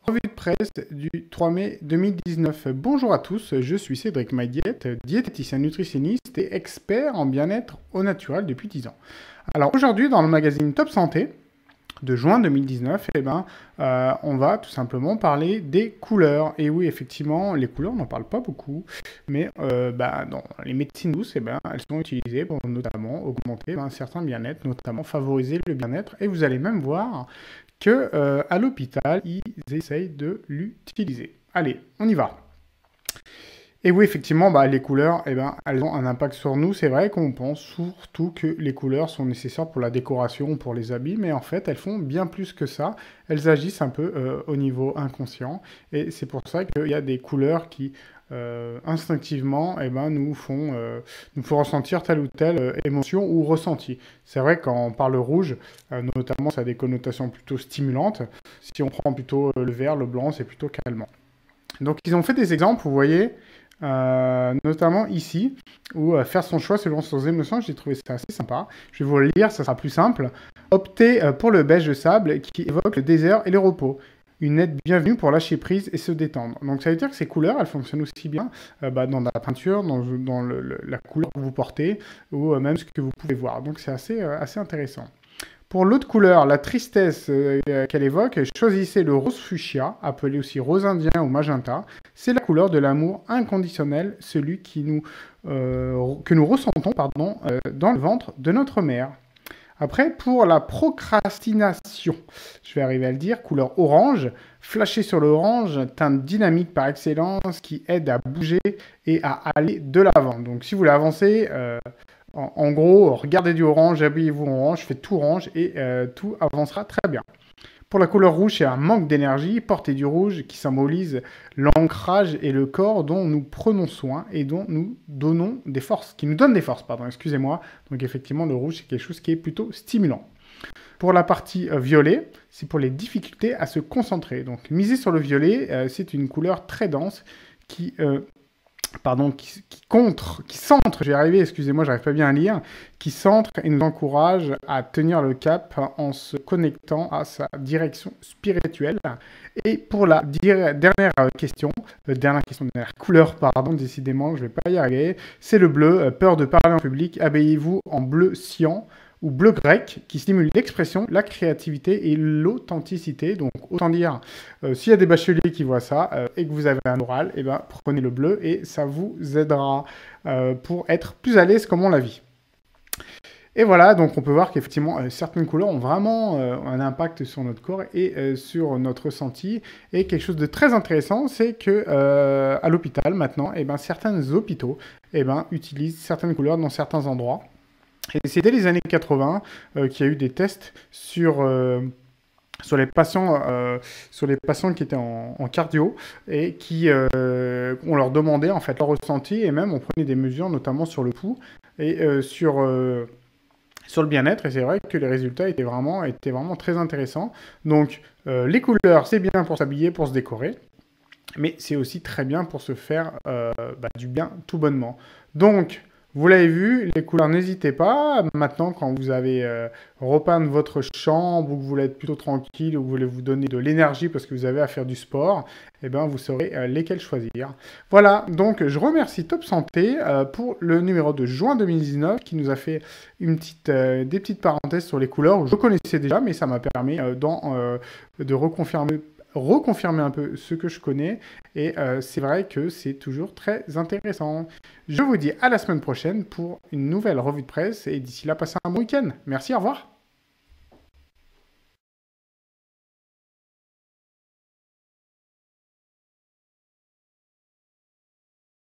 Revue de presse du 3 mai 2019. Bonjour à tous, je suis Cédric Maillet, diététicien nutritionniste et expert en bien-être au naturel depuis 10 ans. Alors aujourd'hui, dans le magazine Top Santé de juin 2019, on va tout simplement parler des couleurs. Et oui, effectivement, les couleurs, on n'en parle pas beaucoup, mais dans les médecines douces, elles sont utilisées pour notamment augmenter un certain bien-être, notamment favoriser le bien-être. Et vous allez même voir que à l'hôpital, ils essayent de l'utiliser. Allez, on y va. Et oui, effectivement, les couleurs, elles ont un impact sur nous. C'est vrai qu'on pense surtout que les couleurs sont nécessaires pour la décoration, pour les habits, mais en fait, elles font bien plus que ça. Elles agissent un peu au niveau inconscient. Et c'est pour ça qu'il y a des couleurs qui, instinctivement, nous font ressentir telle ou telle émotion ou ressenti. C'est vrai, quand on parle rouge, notamment, ça a des connotations plutôt stimulantes. Si on prend plutôt le vert, le blanc, c'est plutôt calmant. Donc, ils ont fait des exemples, vous voyez, notamment ici, où faire son choix selon ses émotions, j'ai trouvé ça assez sympa. Je vais vous le lire, ça sera plus simple. Optez pour le beige de sable qui évoque le désert et le repos. Une aide bienvenue pour lâcher prise et se détendre. Donc ça veut dire que ces couleurs, elles fonctionnent aussi bien dans la peinture, dans la couleur que vous portez, ou même ce que vous pouvez voir. Donc c'est assez intéressant. Pour l'autre couleur, la tristesse qu'elle évoque, choisissez le rose fuchsia, appelé aussi rose indien ou magenta. C'est la couleur de l'amour inconditionnel, celui que nous ressentons dans le ventre de notre mère. Après, pour la procrastination, je vais arriver à le dire, couleur orange, flasher sur l'orange, teinte dynamique par excellence qui aide à bouger et à aller de l'avant. Donc si vous voulez avancer, en gros, regardez du orange, habillez-vous en orange, faites tout orange et tout avancera très bien. Pour la couleur rouge, c'est un manque d'énergie. Portez du rouge qui symbolise l'ancrage et le corps dont nous prenons soin et dont nous donnons des forces, qui nous donne des forces, excusez-moi. Donc effectivement, le rouge, c'est quelque chose qui est plutôt stimulant. Pour la partie violet, c'est pour les difficultés à se concentrer. Donc misez sur le violet, c'est une couleur très dense qui centre, j'y arrivé, excusez-moi, j'arrive pas bien à lire, qui centre et nous encourage à tenir le cap en se connectant à sa direction spirituelle. Et pour la dernière couleur, décidément, je vais pas y arriver, c'est le bleu, peur de parler en public, habillez-vous en bleu cyan, ou bleu grec, qui stimule l'expression, la créativité et l'authenticité. Donc, autant dire, s'il y a des bacheliers qui voient ça et que vous avez un oral, prenez le bleu et ça vous aidera pour être plus à l'aise comme on l'a vu. Et voilà, donc on peut voir qu'effectivement, certaines couleurs ont vraiment un impact sur notre corps et sur notre ressenti. Et quelque chose de très intéressant, c'est que à l'hôpital, maintenant, certains hôpitaux utilisent certaines couleurs dans certains endroits. Et c'est dès les années 80 qu'il y a eu des tests sur les patients qui étaient en cardio et on leur demandait en fait leur ressenti et même on prenait des mesures notamment sur le pouls et sur le bien-être. Et c'est vrai que les résultats étaient vraiment très intéressants. Donc les couleurs, c'est bien pour s'habiller, pour se décorer. Mais c'est aussi très bien pour se faire du bien tout bonnement. Donc, vous l'avez vu, les couleurs, n'hésitez pas. Maintenant, quand vous avez repeint votre chambre ou que vous voulez être plutôt tranquille ou que vous voulez vous donner de l'énergie parce que vous avez à faire du sport, vous saurez lesquels choisir. Voilà, donc je remercie Top Santé pour le numéro de juin 2019 qui nous a fait des petites parenthèses sur les couleurs. Je connaissais déjà, mais ça m'a permis de reconfirmer un peu ce que je connais et c'est vrai que c'est toujours très intéressant. Je vous dis à la semaine prochaine pour une nouvelle revue de presse et d'ici là, passez un bon week-end. Merci, au revoir.